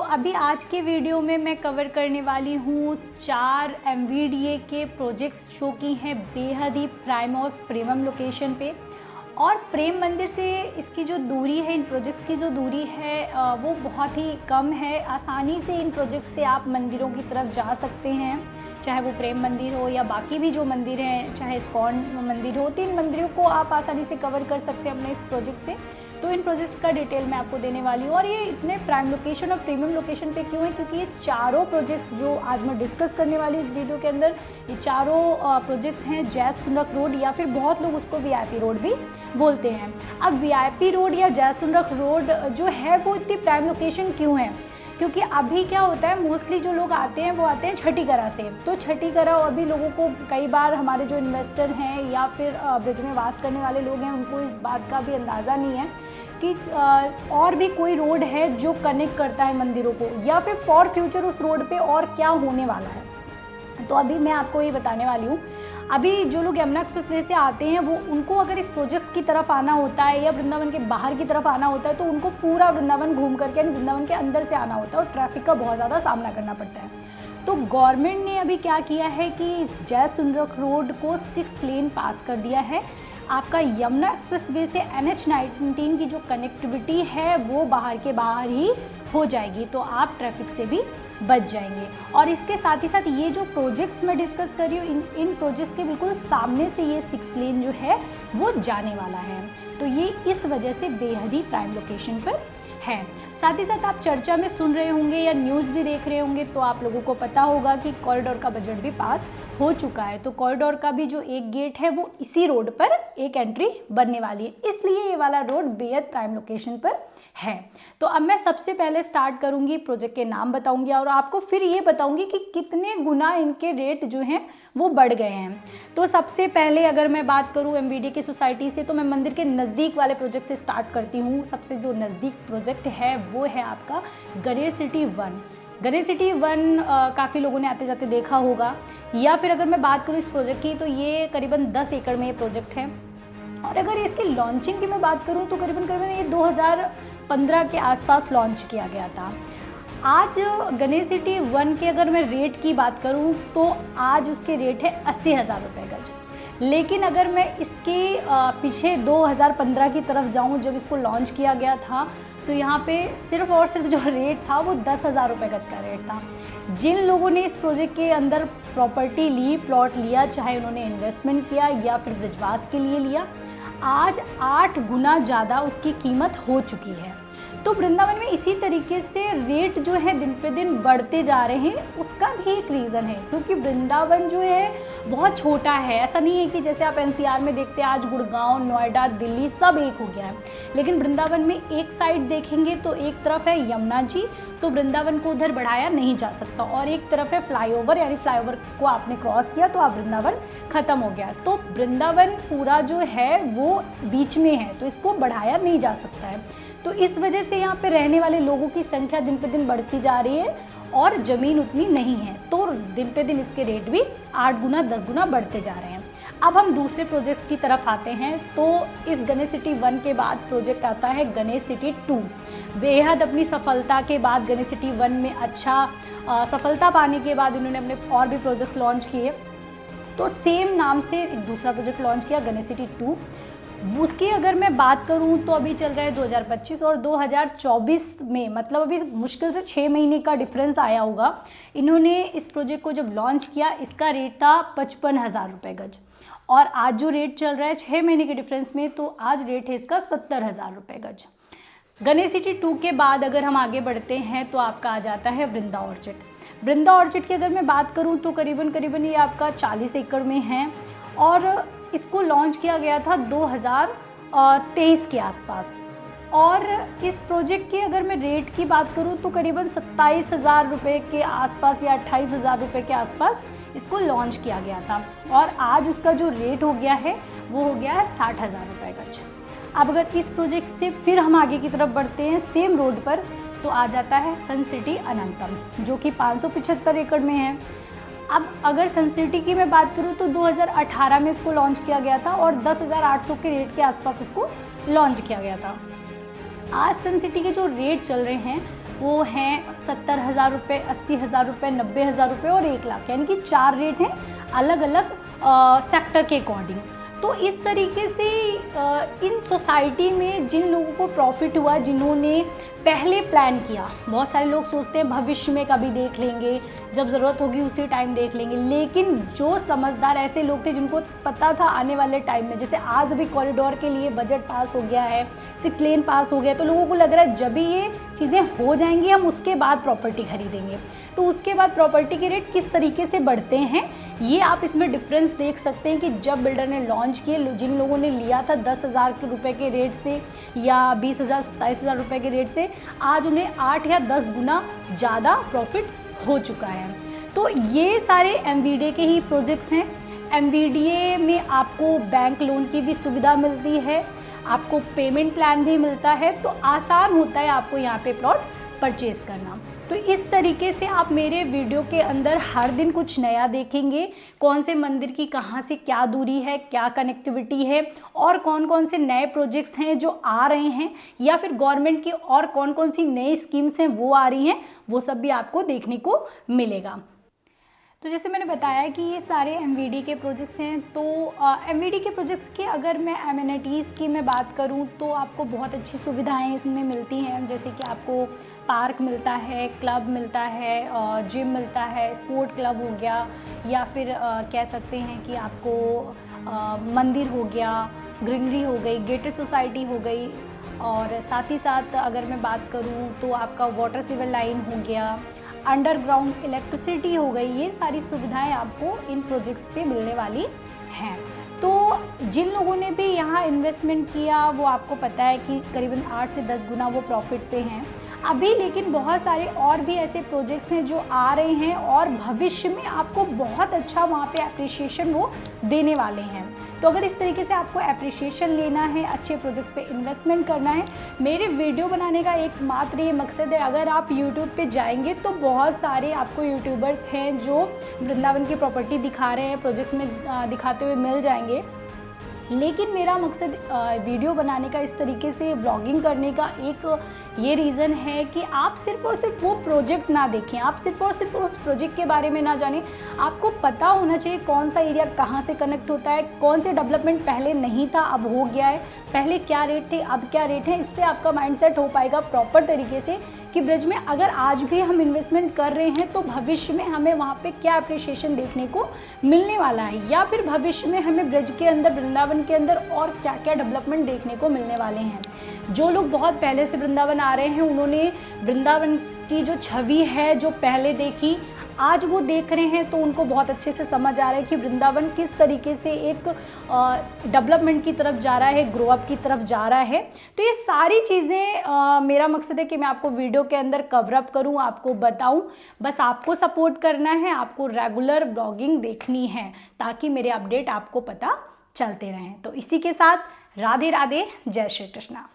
अभी आज के वीडियो में मैं कवर करने वाली हूँ 4 MVDA के प्रोजेक्ट्स जो कि हैं बेहद ही प्राइम और प्रीमियम लोकेशन पे। और प्रेम मंदिर से इसकी जो दूरी है, इन प्रोजेक्ट्स की जो दूरी है वो बहुत ही कम है। आसानी से इन प्रोजेक्ट्स से आप मंदिरों की तरफ जा सकते हैं, चाहे वो प्रेम मंदिर हो या बाकी भी जो मंदिर हैं, चाहे इस्कॉन मंदिर हो। 3 मंदिरों को आप आसानी से कवर कर सकते हैं अपने इस प्रोजेक्ट से। तो इन प्रोजेक्ट्स का डिटेल मैं आपको देने वाली हूँ। और ये इतने प्राइम लोकेशन और प्रीमियम लोकेशन पे क्यों है, क्योंकि ये चारों प्रोजेक्ट्स जो आज मैं डिस्कस करने वाली इस वीडियो के अंदर, ये चारों प्रोजेक्ट्स हैं जैज सुनरख रोड, या फिर बहुत लोग उसको VIP रोड भी बोलते हैं। अब VIP रोड या जैज सुनरख रोड जो है वो इतनी प्राइम लोकेशन क्यों है, क्योंकि अभी क्या होता है, मोस्टली जो लोग आते हैं वो आते हैं छठीकरा से। तो छठीकरा अभी लोगों को कई बार, हमारे जो इन्वेस्टर हैं या फिर ब्रिज में वास करने वाले लोग हैं, उनको इस बात का भी अंदाज़ा नहीं है कि और भी कोई रोड है जो कनेक्ट करता है मंदिरों को, या फिर फॉर फ्यूचर उस रोड पे और क्या होने वाला है। तो अभी मैं आपको ये बताने वाली हूँ। अभी जो लोग यमुना एक्सप्रेसवे से आते हैं वो, उनको अगर इस प्रोजेक्ट्स की तरफ आना होता है या वृंदावन के बाहर की तरफ आना होता है, तो उनको पूरा वृंदावन घूम करके, यानी वृंदावन के अंदर से आना होता है और ट्रैफिक का बहुत ज़्यादा सामना करना पड़ता है। तो गवर्नमेंट ने अभी क्या किया है कि इस जैज सुनरख रोड को 6 लेन पास कर दिया है। आपका यमुना एक्सप्रेसवे से NH-19 की जो कनेक्टिविटी है वो बाहर के बाहर ही हो जाएगी, तो आप ट्रैफिक से भी बच जाएंगे। और इसके साथ ही साथ ये जो प्रोजेक्ट्स मैं डिस्कस कर रही हूँ, इन प्रोजेक्ट के बिल्कुल सामने से ये 6 लेन जो है वो जाने वाला है। तो ये इस वजह से बेहद ही प्राइम लोकेशन पर है। साथ ही साथ आप चर्चा में सुन रहे होंगे या न्यूज़ भी देख रहे होंगे, तो आप लोगों को पता होगा कि कॉरिडोर का बजट भी पास हो चुका है। तो कॉरिडोर का भी जो एक गेट है वो इसी रोड पर एक एंट्री बनने वाली है, इसलिए ये वाला रोड बेहद प्राइम लोकेशन पर है। तो अब मैं सबसे पहले स्टार्ट करूंगी, प्रोजेक्ट के नाम बताऊंगी और आपको फिर ये बताऊंगी कि कितने गुना इनके रेट जो हैं वो बढ़ गए हैं। तो सबसे पहले अगर मैं बात करूं MVDA की सोसाइटी से, तो मैं मंदिर के नज़दीक वाले प्रोजेक्ट से स्टार्ट करती हूँ। सबसे जो नज़दीक प्रोजेक्ट है वो है आपका गणेश सिटी 1। गणेश सिटी 1 काफ़ी लोगों ने आते जाते देखा होगा। या फिर अगर मैं बात करूँ इस प्रोजेक्ट की, तो ये करीबन 10 एकड़ में ये प्रोजेक्ट है। और अगर इसकी लॉन्चिंग की मैं बात करूँ तो करीबन ये 2015 के आसपास लॉन्च किया गया था। आज गणेश सिटी 1 के अगर मैं रेट की बात करूँ तो आज उसके रेट है 80,000 रुपये गज। लेकिन अगर मैं इसके पीछे 2015 की तरफ जाऊँ, जब इसको लॉन्च किया गया था, तो यहाँ पे सिर्फ और सिर्फ जो रेट था वो 10,000 रुपये गज का रेट था। जिन लोगों ने इस प्रोजेक्ट के अंदर प्रॉपर्टी ली, प्लॉट लिया, चाहे उन्होंने इन्वेस्टमेंट किया या फिर ब्रिजवास के लिए लिया, आज 8 गुना ज़्यादा उसकी कीमत हो चुकी है। तो वृंदावन में इसी तरीके से रेट जो है दिन पे दिन बढ़ते जा रहे हैं। उसका भी एक रीज़न है, क्योंकि वृंदावन जो है बहुत छोटा है। ऐसा नहीं है कि जैसे आप NCR में देखते हैं आज गुड़गांव, नोएडा, दिल्ली सब एक हो गया है, लेकिन वृंदावन में एक साइड देखेंगे तो एक तरफ है यमुना जी, तो वृंदावन को उधर बढ़ाया नहीं जा सकता, और एक तरफ है फ्लाईओवर, यानी फ्लाईओवर को आपने क्रॉस किया तो आप वृंदावन ख़त्म हो गया। तो वृंदावन पूरा जो है वो बीच में है, तो इसको बढ़ाया नहीं जा सकता है। तो इस वजह से यहाँ पे रहने वाले लोगों की संख्या दिन पे दिन बढ़ती जा रही है और ज़मीन उतनी नहीं है, तो दिन पे दिन इसके रेट भी 8 गुना 10 गुना बढ़ते जा रहे हैं। अब हम दूसरे प्रोजेक्ट्स की तरफ आते हैं। तो इस गणेश सिटी 1 के बाद प्रोजेक्ट आता है गणेश सिटी 2। बेहद अपनी सफलता के बाद गणेश सिटी 1 में अच्छा सफलता पाने के बाद इन्होंने अपने और भी प्रोजेक्ट्स लॉन्च किए। तो सेम नाम से एक दूसरा प्रोजेक्ट लॉन्च किया, गणेश सिटी 2। उसकी अगर मैं बात करूं तो अभी चल रहा है 2025 और 2024 में, मतलब अभी मुश्किल से 6 महीने का डिफरेंस आया होगा। इन्होंने इस प्रोजेक्ट को जब लॉन्च किया, इसका रेट था 55,000 रुपये गज, और आज जो रेट चल रहा है 6 महीने के डिफरेंस में, तो आज रेट है इसका 70,000 रुपये गज। गणेश सिटी 2 के बाद अगर हम आगे बढ़ते हैं तो आपका आ जाता है वृंदा ऑर्चिड। वृंदा ऑर्चिड की अगर मैं बात करूं तो करीबन ये आपका 40 एकड़ में है, और इसको लॉन्च किया गया था 2023 के आसपास। और इस प्रोजेक्ट की अगर मैं रेट की बात करूं तो करीबन 27,000 रुपये के आसपास या 28,000 रुपये के आसपास इसको लॉन्च किया गया था, और आज उसका जो रेट हो गया है वो हो गया है 60,000 रुपये गज। अब अगर इस प्रोजेक्ट से फिर हम आगे की तरफ बढ़ते हैं सेम रोड पर, तो आ जाता है सन सिटी अनंतम, जो कि 575 एकड़ में है। अब अगर सन सिटी की मैं बात करूँ तो 2018 में इसको लॉन्च किया गया था और 10,800 के रेट के आसपास इसको लॉन्च किया गया था। आज सन सिटी के जो रेट चल रहे हैं वो हैं 70,000 रुपये, 80,000 रुपये, 90,000 रुपये और 1 लाख, यानी कि 4 रेट हैं अलग अलग सेक्टर के अकॉर्डिंग। तो इस तरीके से इन सोसाइटी में जिन लोगों को प्रॉफिट हुआ, जिन्होंने पहले प्लान किया, बहुत सारे लोग सोचते हैं भविष्य में कभी देख लेंगे, जब ज़रूरत होगी उसी टाइम देख लेंगे, लेकिन जो समझदार ऐसे लोग थे जिनको पता था आने वाले टाइम में, जैसे आज अभी कॉरिडोर के लिए बजट पास हो गया है, 6 लेन पास हो गया, तो लोगों को लग रहा है जब भी ये चीज़ें हो जाएंगी हम उसके बाद प्रॉपर्टी खरीदेंगे। तो उसके बाद प्रॉपर्टी के रेट किस तरीके से बढ़ते हैं, ये आप इसमें डिफरेंस देख सकते हैं कि जब बिल्डर ने लॉन्च किए, जिन लोगों ने लिया था 10,000 रुपये के रेट से या 20,000, 27,000 रुपये के रेट से, आज उन्हें 8 या 10 गुना ज़्यादा प्रॉफिट हो चुका है। तो ये सारे एमवीडीए के ही प्रोजेक्ट्स हैं। एमवीडीए में आपको बैंक लोन की भी सुविधा मिलती है, आपको पेमेंट प्लान भी मिलता है, तो आसान होता है आपको यहाँ पे प्लॉट परचेज़ करना। तो इस तरीके से आप मेरे वीडियो के अंदर हर दिन कुछ नया देखेंगे, कौन से मंदिर की कहाँ से क्या दूरी है, क्या कनेक्टिविटी है, और कौन कौन से नए प्रोजेक्ट्स हैं जो आ रहे हैं, या फिर गवर्नमेंट की और कौन कौन सी नई स्कीम्स हैं वो आ रही हैं, वो सब भी आपको देखने को मिलेगा। तो जैसे मैंने बताया कि ये सारे एमवीडी के प्रोजेक्ट्स हैं, तो एमवीडी के प्रोजेक्ट्स की अगर मैं एमिनिटीज़ की मैं बात करूं तो आपको बहुत अच्छी सुविधाएं इसमें मिलती हैं, जैसे कि आपको पार्क मिलता है, क्लब मिलता है, जिम मिलता है, स्पोर्ट क्लब हो गया, या फिर कह सकते हैं कि आपको मंदिर हो गया, ग्रीनरी हो गई, गेटेड सोसाइटी हो गई, और साथ ही साथ अगर मैं बात करूँ तो आपका वाटर सिवर लाइन हो गया, अंडरग्राउंड इलेक्ट्रिसिटी हो गई, ये सारी सुविधाएं आपको इन प्रोजेक्ट्स पे मिलने वाली हैं। तो जिन लोगों ने भी यहाँ इन्वेस्टमेंट किया वो आपको पता है कि करीबन 8 से 10 गुना वो प्रॉफिट पे हैं अभी, लेकिन बहुत सारे और भी ऐसे प्रोजेक्ट्स हैं जो आ रहे हैं और भविष्य में आपको बहुत अच्छा वहाँ पे एप्रिसिएशन वो देने वाले हैं। तो अगर इस तरीके से आपको एप्रिसिएशन लेना है, अच्छे प्रोजेक्ट्स पे इन्वेस्टमेंट करना है, मेरे वीडियो बनाने का एकमात्र ये मकसद है। अगर आप यूट्यूब पे जाएंगे तो बहुत सारे आपको यूट्यूबर्स हैं जो वृंदावन की प्रॉपर्टी दिखा रहे हैं, प्रोजेक्ट्स में दिखाते हुए मिल जाएंगे, लेकिन मेरा मकसद वीडियो बनाने का, इस तरीके से ब्लॉगिंग करने का एक ये रीज़न है कि आप सिर्फ और सिर्फ वो प्रोजेक्ट ना देखें, आप सिर्फ और सिर्फ उस प्रोजेक्ट के बारे में ना जानें, आपको पता होना चाहिए कौन सा एरिया कहाँ से कनेक्ट होता है, कौन से डेवलपमेंट पहले नहीं था अब हो गया है, पहले क्या रेट थे अब क्या रेट है। इससे आपका माइंडसेट हो पाएगा प्रॉपर तरीके से कि ब्रज में अगर आज भी हम इन्वेस्टमेंट कर रहे हैं तो भविष्य में हमें वहाँ पे क्या अप्रिशिएशन देखने को मिलने वाला है, या फिर भविष्य में हमें ब्रज के अंदर, वृंदावन के अंदर और क्या क्या डेवलपमेंट देखने को मिलने वाले हैं। जो लोग बहुत पहले से वृंदावन आ रहे हैं उन्होंने वृंदावन की जो छवि है जो पहले देखी, आज वो देख रहे हैं तो उनको बहुत अच्छे से समझ आ रहा है कि वृंदावन किस तरीके से एक डेवलपमेंट की तरफ जा रहा है, ग्रो अप की तरफ जा रहा है। तो ये सारी चीज़ें मेरा मकसद है कि मैं आपको वीडियो के अंदर कवर अप करूँ, आपको बताऊँ। बस आपको सपोर्ट करना है, आपको रेगुलर ब्लॉगिंग देखनी है ताकि मेरे अपडेट आपको पता चलते रहें। तो इसी के साथ राधे राधे, जय श्री कृष्णा।